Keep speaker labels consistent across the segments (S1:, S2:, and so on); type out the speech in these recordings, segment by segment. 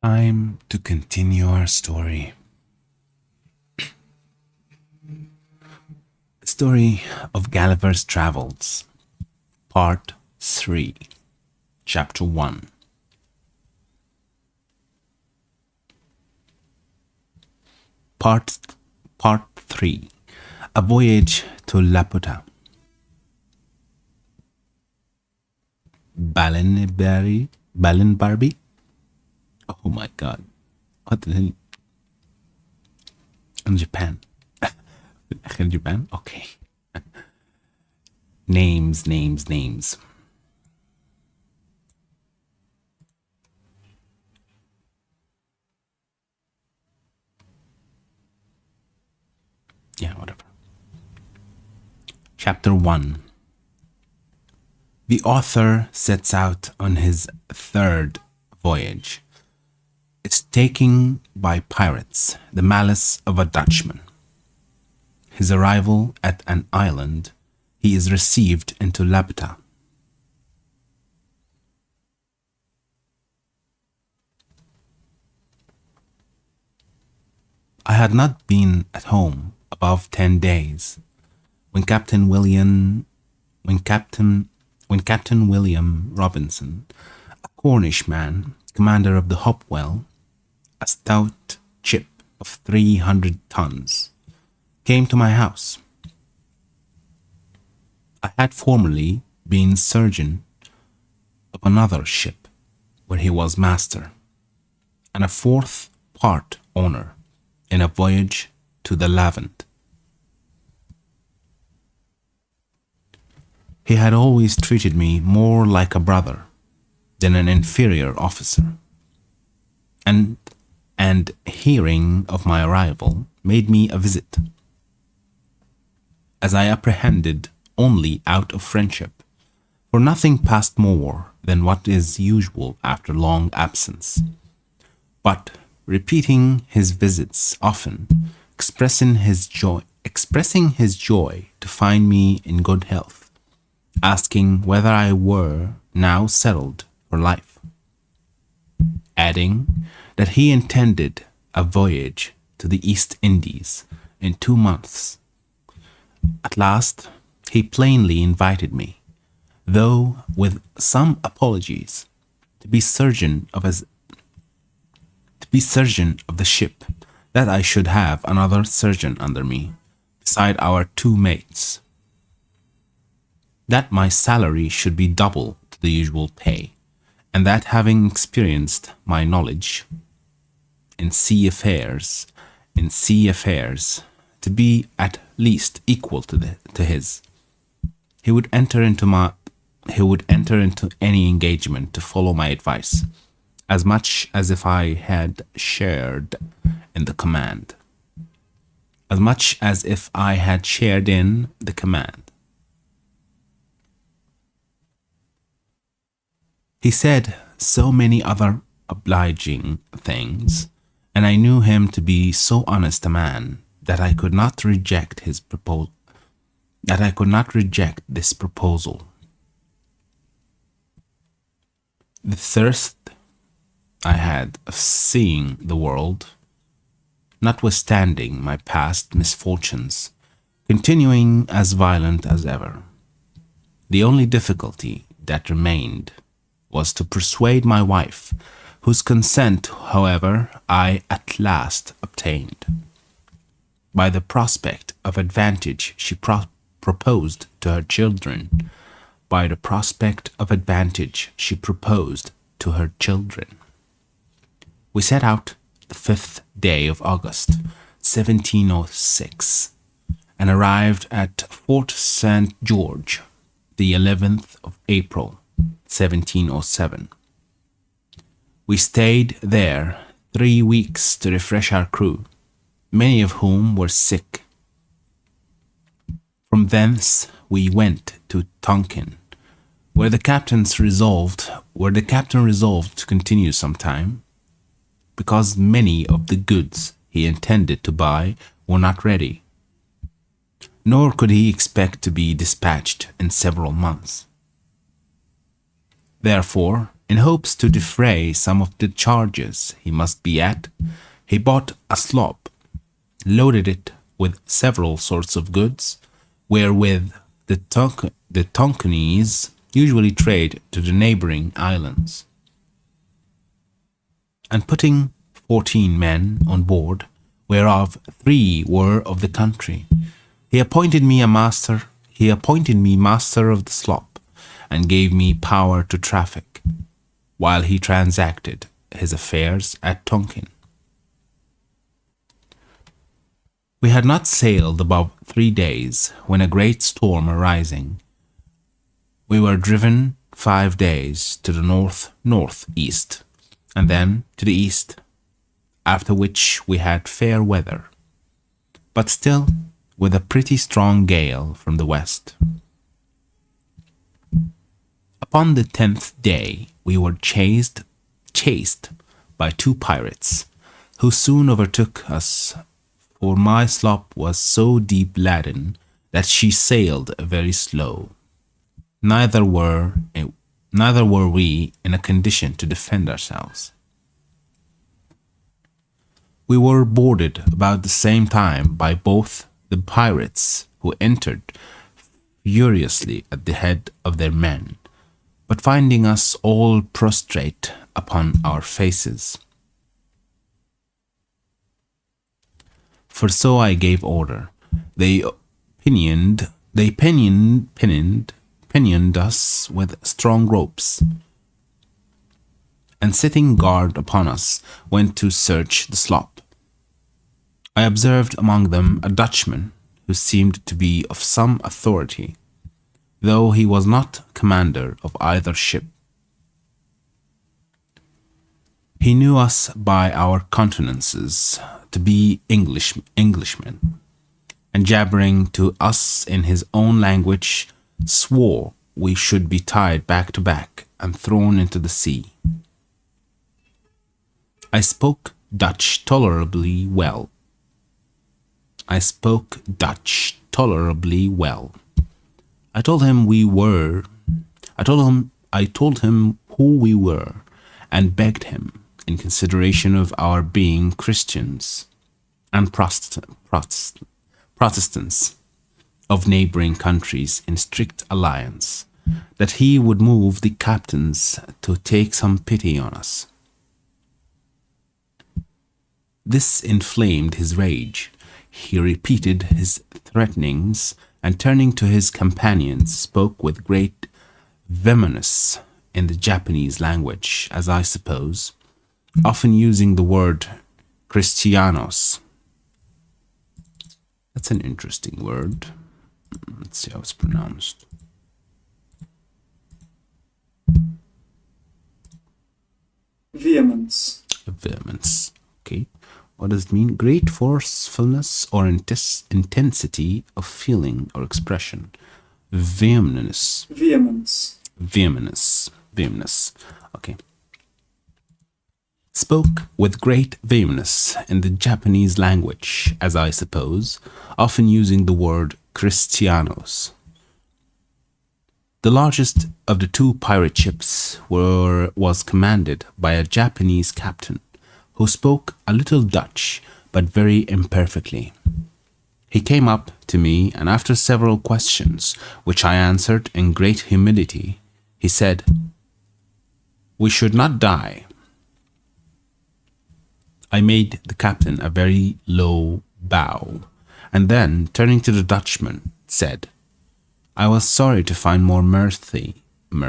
S1: Time to continue our story. The story of Gulliver's Travels, Part 3, Chapter 1. Part, Part 3, A Voyage to Laputa. Ballinbarby? Oh my god. What the hell? In Japan. In Japan? Okay. Names. Yeah, whatever. Chapter 1. The author sets out on his third voyage. It's taken by pirates, the malice of a Dutchman. His arrival at an island, he is received into Laputa. I had not been at home above 10 days when Captain William Robinson, a Cornish man, commander of the Hopewell, a stout ship of 300 tons, came to my house. I had formerly been surgeon of another ship where he was master, and a fourth part owner in a voyage to the Levant. He had always treated me more like a brother than an inferior officer, and hearing of my arrival made me a visit, as I apprehended only out of friendship, for nothing passed more than what is usual after long absence. But repeating his visits often, expressing his joy to find me in good health, asking whether I were now settled for life, adding that he intended a voyage to the East Indies in 2 months. At last, he plainly invited me, though with some apologies, to be surgeon of the ship, that I should have another surgeon under me, beside our 2 mates, that my salary should be double to the usual pay, and that having experienced my knowledge in sea affairs, to be at least equal to his, he would enter into any engagement to follow my advice, as much as if I had shared in the command. He said so many other obliging things, and I knew him to be so honest a man that I could not reject this proposal. The thirst I had of seeing the world, notwithstanding my past misfortunes, continuing as violent as ever. The only difficulty that remained was to persuade my wife, whose consent, however, I at last obtained. By the prospect of advantage she proposed to her children. We set out the 5th day of August, 1706, and arrived at Fort St. George, the 11th of April, 1707. We stayed there 3 weeks to refresh our crew, many of whom were sick. From thence we went to Tonkin, where the captain resolved to continue some time, because many of the goods he intended to buy were not ready, nor could he expect to be dispatched in several months. Therefore, In hopes to defray some of the charges he must be at, he bought a slop, loaded it with several sorts of goods, wherewith the Tonkinese usually trade to the neighbouring islands, and putting 14 men on board, whereof 3 were of the country, he appointed me master of the slop, and gave me power to traffic, while he transacted his affairs at Tonkin. We had not sailed above 3 days, when a great storm arising, we were driven 5 days to the north-northeast, and then to the east, after which we had fair weather, but still with a pretty strong gale from the west. Upon the 10th day we were chased by 2 pirates, who soon overtook us, for my slop was so deep laden that she sailed very slow. Neither were we in a condition to defend ourselves. We were boarded about the same time by both the pirates, who entered furiously at the head of their men, but finding us all prostrate upon our faces, for so I gave order, they pinioned us with strong ropes, and setting guard upon us, went to search the slop. I observed among them a Dutchman, who seemed to be of some authority, though he was not commander of either ship. He knew us by our countenances to be Englishmen, and jabbering to us in his own language, swore we should be tied back to back and thrown into the sea. I spoke Dutch tolerably well. I told him who we were, and begged him, in consideration of our being Christians and Protestants of neighbouring countries in strict alliance, that he would move the captains to take some pity on us. This inflamed his rage. He repeated his threatenings, and turning to his companions, spoke with great vehemence in the Japanese language, as I suppose, often using the word Christianos. That's an interesting word. Let's see how it's pronounced.
S2: Vehemence.
S1: Vehemence. Okay. What does it mean? Great forcefulness or intensity of feeling or expression. Vehemence. Okay. Spoke with great vehemence in the Japanese language, as I suppose, often using the word Christianos. The largest of the 2 pirate ships was commanded by a Japanese captain, who spoke a little Dutch, but very imperfectly. He came up to me, and after several questions, which I answered in great humility, he said, "We should not die." I made the captain a very low bow, and then, turning to the Dutchman, said, I was sorry to find more mercy in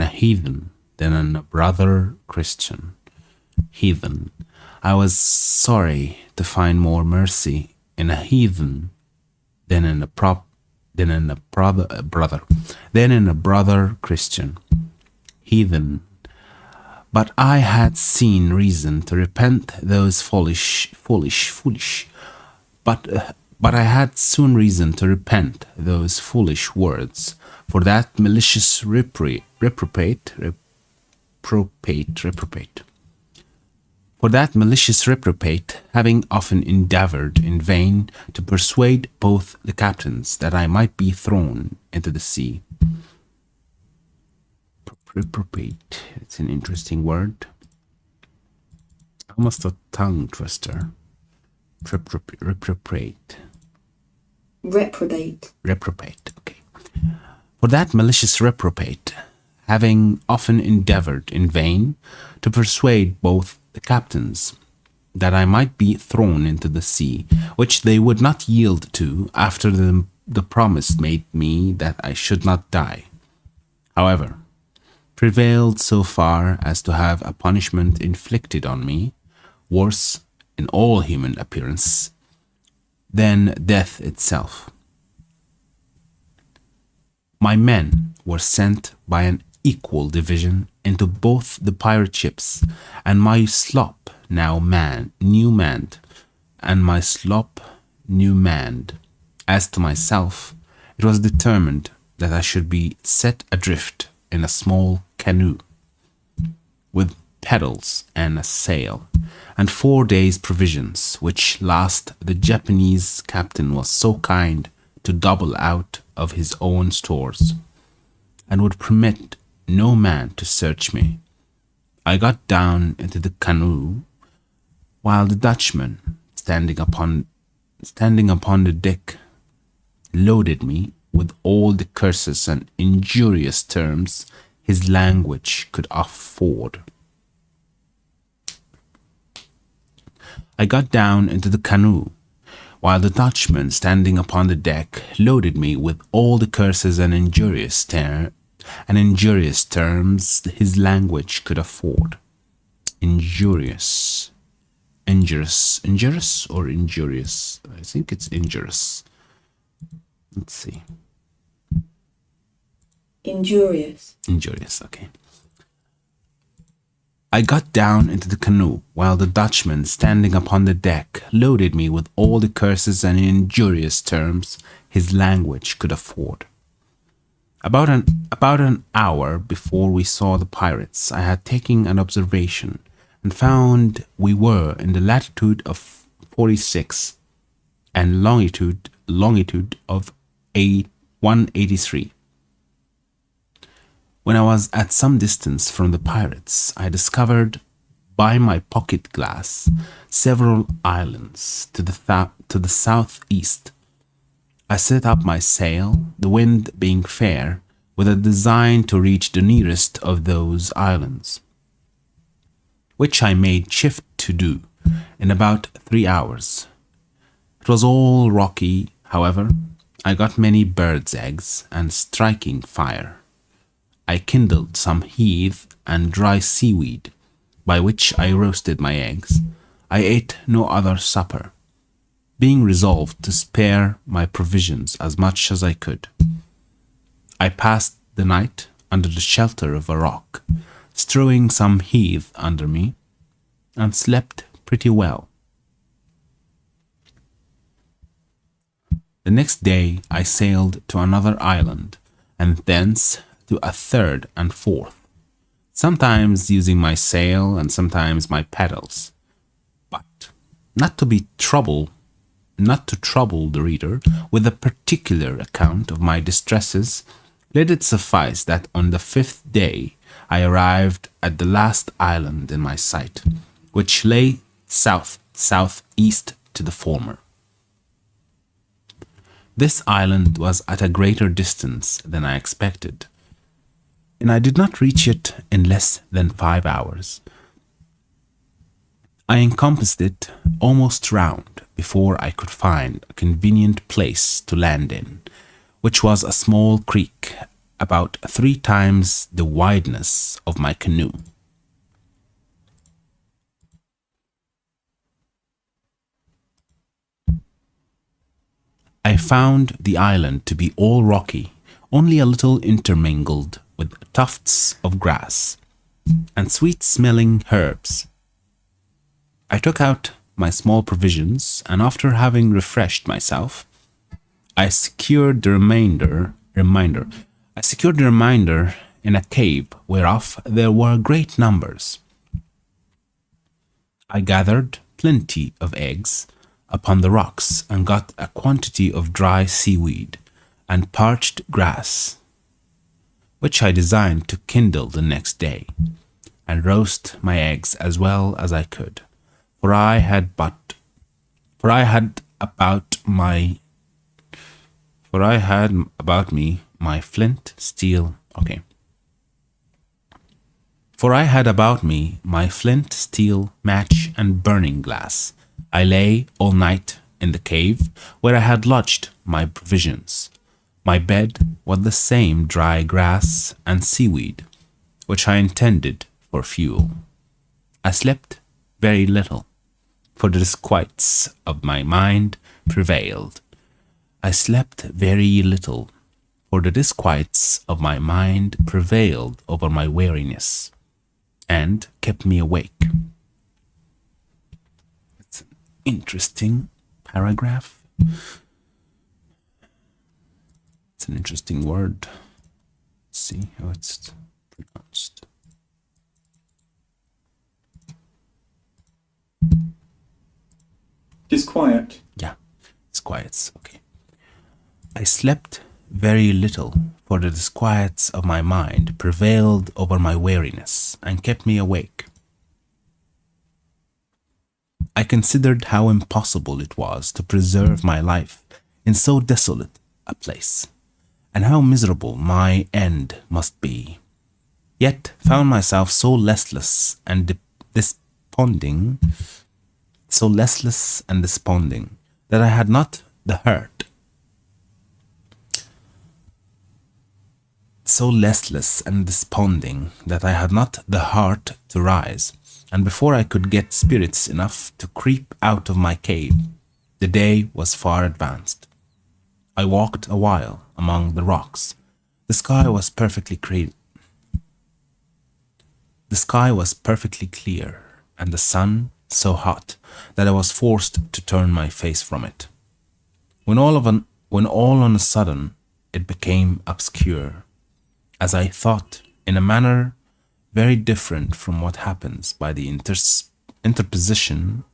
S1: a heathen than in a brother Christian. Heathen. I was sorry to find more mercy in a heathen than in a brother Christian. Heathen. But I had seen reason to repent those But I had soon reason to repent those foolish words, for that malicious reprobate. For that malicious reprobate, having often endeavoured in vain to persuade both the captains that I might be thrown into the sea, Reprobate. It's an interesting word. Almost a tongue twister. Reprobate.
S2: Reprobate.
S1: Reprobate. Okay. For that malicious reprobate, having often endeavored in vain to persuade both the captains that I might be thrown into the sea, which they would not yield to after the promise made me that I should not die. However, prevailed so far as to have a punishment inflicted on me, worse in all human appearance than death itself. My men were sent by an equal division into both the pirate ships, and my slop new manned, and my slop new manned. As to myself, it was determined that I should be set adrift in a small canoe, with pedals and a sail, and 4 days' provisions, which last the Japanese captain was so kind to double out of his own stores, and would permit no man to search me. I got down into the canoe, while the Dutchman, standing upon the deck, loaded me with all the curses and injurious terms his language could afford. I got down into the canoe, while the Dutchman, standing upon the deck, loaded me with all the curses and injurious terms his language could afford. Injurious or injurious? I think it's injurious. Let's see.
S2: Injurious.
S1: Injurious, okay. I got down into the canoe, while the Dutchman, standing upon the deck, loaded me with all the curses and injurious terms his language could afford. About an hour before we saw the pirates, I had taken an observation, and found we were in the latitude of 46 and longitude of 183. When I was at some distance from the pirates, I discovered by my pocket glass several islands to the southeast. I set up my sail, the wind being fair, with a design to reach the nearest of those islands, which I made shift to do in about 3 hours. It was all rocky, however. I got many birds' eggs, and striking fire, I kindled some heath and dry seaweed, by which I roasted my eggs. I ate no other supper, being resolved to spare my provisions as much as I could. I passed the night under the shelter of a rock, strewing some heath under me, and slept pretty well. The next day I sailed to another island, and thence to a third and fourth, sometimes using my sail and sometimes my paddles. But not to trouble the reader with a particular account of my distresses, let it suffice that on the 5th day I arrived at the last island in my sight, which lay southeast to the former. This island was at a greater distance than I expected, and I did not reach it in less than 5 hours. I encompassed it almost round before I could find a convenient place to land in, which was a small creek about 3 times the wideness of my canoe. I found the island to be all rocky, only a little intermingled with tufts of grass and sweet-smelling herbs. I took out my small provisions, and after having refreshed myself, I secured the remainder in a cave whereof there were great numbers. I gathered plenty of eggs upon the rocks, and got a quantity of dry seaweed and parched grass. which I designed to kindle the next day, and roast my eggs as well as I could, for I had but for I had about my for I had about me my flint, steel. Okay. For I had about me my flint, steel, match, and burning glass. I lay all night in the cave where I had lodged my provisions. My bed was the same dry grass and seaweed, which I intended for fuel. I slept very little, for the disquiets of my mind prevailed. I slept very little, for the disquiets of my mind prevailed over my weariness, and kept me awake. It's an interesting paragraph. It's an interesting word. Let's see how it's pronounced.
S2: Disquiet.
S1: Yeah, disquiets. Okay. I slept very little, for the disquiets of my mind prevailed over my weariness and kept me awake. I considered how impossible it was to preserve my life in so desolate a place, and how miserable my end must be. Yet found myself so restless and desponding, that I had not the heart. So restless and desponding that I had not the heart to rise, and before I could get spirits enough to creep out of my cave, the day was far advanced. I walked a while among the rocks. The sky was perfectly clear, and the sun so hot that I was forced to turn my face from it. When all on a sudden it became obscure, as I thought, in a manner very different from what happens by the interposition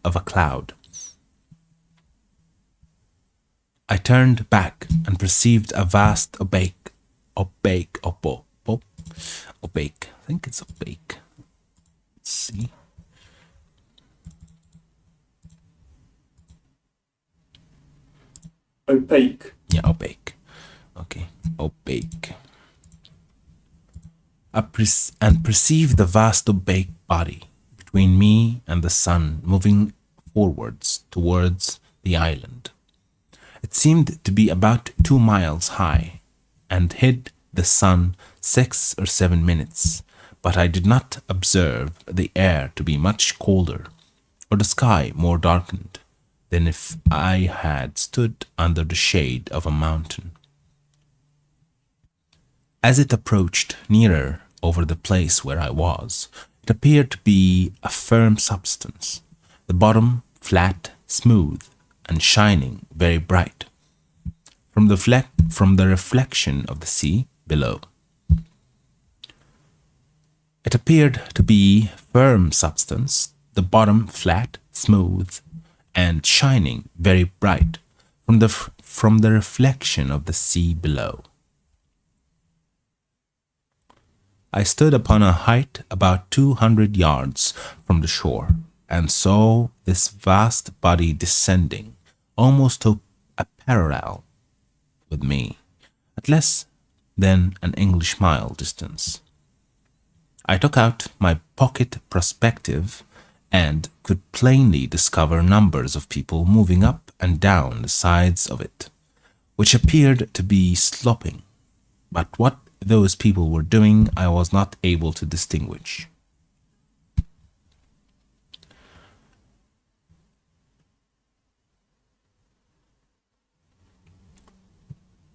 S1: of a cloud. I turned back and perceived a vast opaque. I think it's opaque. Let's see.
S2: Opaque.
S1: Yeah, opaque. Okay, opaque. And perceived the vast opaque body between me and the sun moving forwards towards the island. It seemed to be about 2 miles high, and hid the sun 6 or 7 minutes, but I did not observe the air to be much colder, or the sky more darkened, than if I had stood under the shade of a mountain. As it approached nearer over the place where I was, it appeared to be a firm substance, the bottom flat, smooth, and shining very bright, from the reflection of the sea below. It appeared to be firm substance, the bottom flat, smooth, and shining very bright from the reflection of the sea below. I stood upon a height about 200 yards from the shore, and saw this vast body descending almost to a parallel with me, at less than an English mile distance. I took out my pocket perspective and could plainly discover numbers of people moving up and down the sides of it, which appeared to be sloping, but what those people were doing I was not able to distinguish.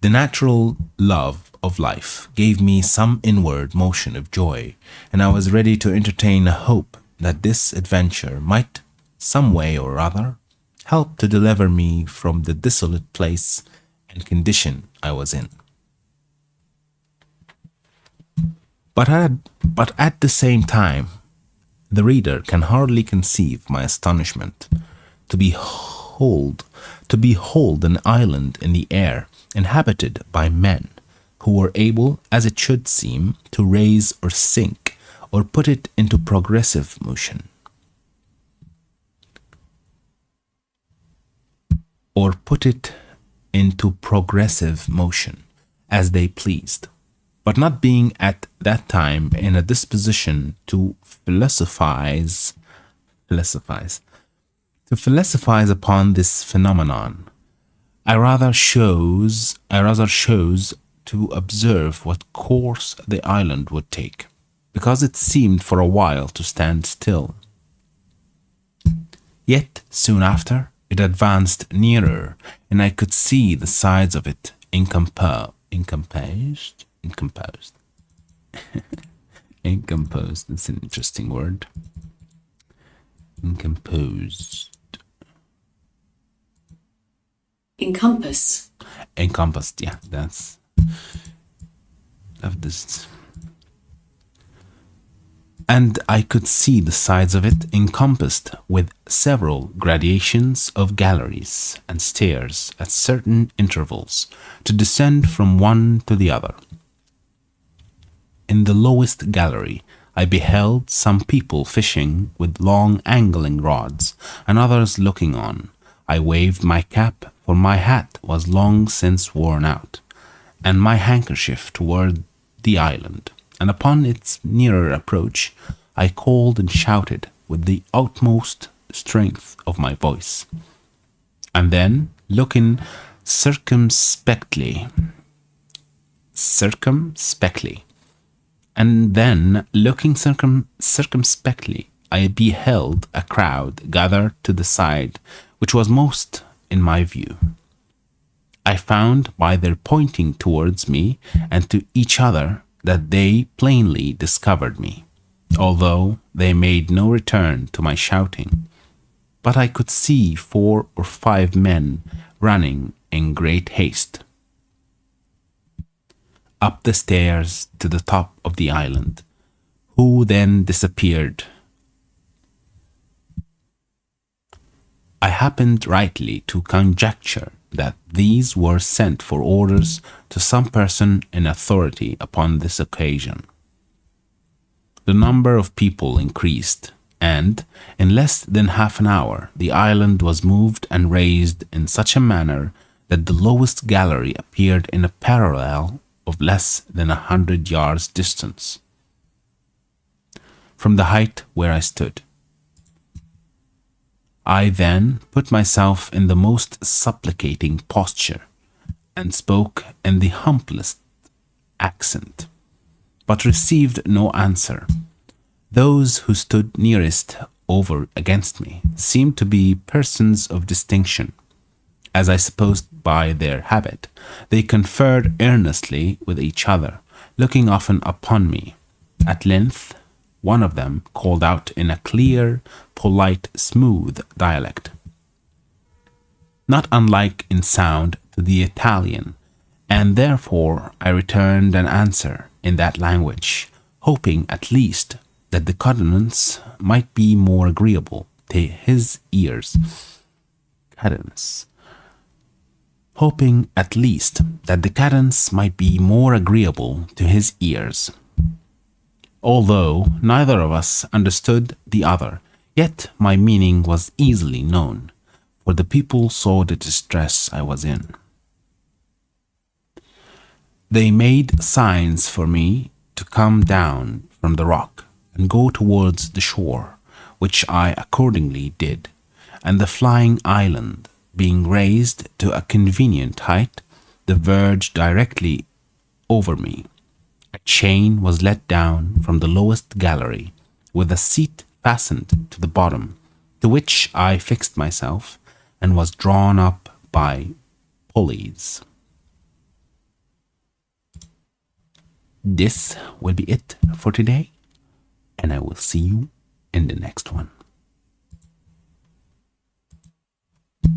S1: The natural love of life gave me some inward motion of joy, and I was ready to entertain a hope that this adventure might, some way or other, help to deliver me from the desolate place and condition I was in. But at the same time, the reader can hardly conceive my astonishment to behold an island in the air inhabited by men who were able, as it should seem, to raise or sink or put it into progressive motion. As they pleased, but not being at that time in a disposition to philosophize upon this phenomenon, I rather chose to observe what course the island would take, because it seemed for a while to stand still. Yet soon after it advanced nearer, and I could see the sides of it incomposed. Incomposed, that's an interesting word. Incomposed. Encompassed, yeah, that's of this. And I could see the sides of it encompassed with several gradations of galleries and stairs at certain intervals to descend from one to the other. In the lowest gallery I beheld some people fishing with long angling rods, and others looking on. I waved my cap, for my hat was long since worn out, and my handkerchief toward the island, and upon its nearer approach I called and shouted with the utmost strength of my voice. And then, looking circumspectly, I beheld a crowd gathered to the side which was most in my view. I found by their pointing towards me and to each other that they plainly discovered me, although they made no return to my shouting. But I could see 4 or 5 men running in great haste up the stairs to the top of the island, who then disappeared. I happened rightly to conjecture that these were sent for orders to some person in authority upon this occasion. The number of people increased, and in less than half an hour the island was moved and raised in such a manner that the lowest gallery appeared in a parallel of less than 100 yards distance from the height where I stood. I then put myself in the most supplicating posture, and spoke in the humblest accent, but received no answer. Those who stood nearest over against me seemed to be persons of distinction, as I supposed by their habit. They conferred earnestly with each other, looking often upon me. At length, one of them called out in a clear, polite, smooth dialect, not unlike in sound to the Italian, and therefore I returned an answer in that language, hoping at least that the cadence might be more agreeable to his ears. Hoping at least that the cadence might be more agreeable to his ears. Although neither of us understood the other, yet my meaning was easily known, for the people saw the distress I was in. They made signs for me to come down from the rock and go towards the shore, which I accordingly did, and the flying island being raised to a convenient height, the verge directly over me, a chain was let down from the lowest gallery, with a seat fastened to the bottom, to which I fixed myself, and was drawn up by pulleys. This will be it for today, and I will see you in the next one.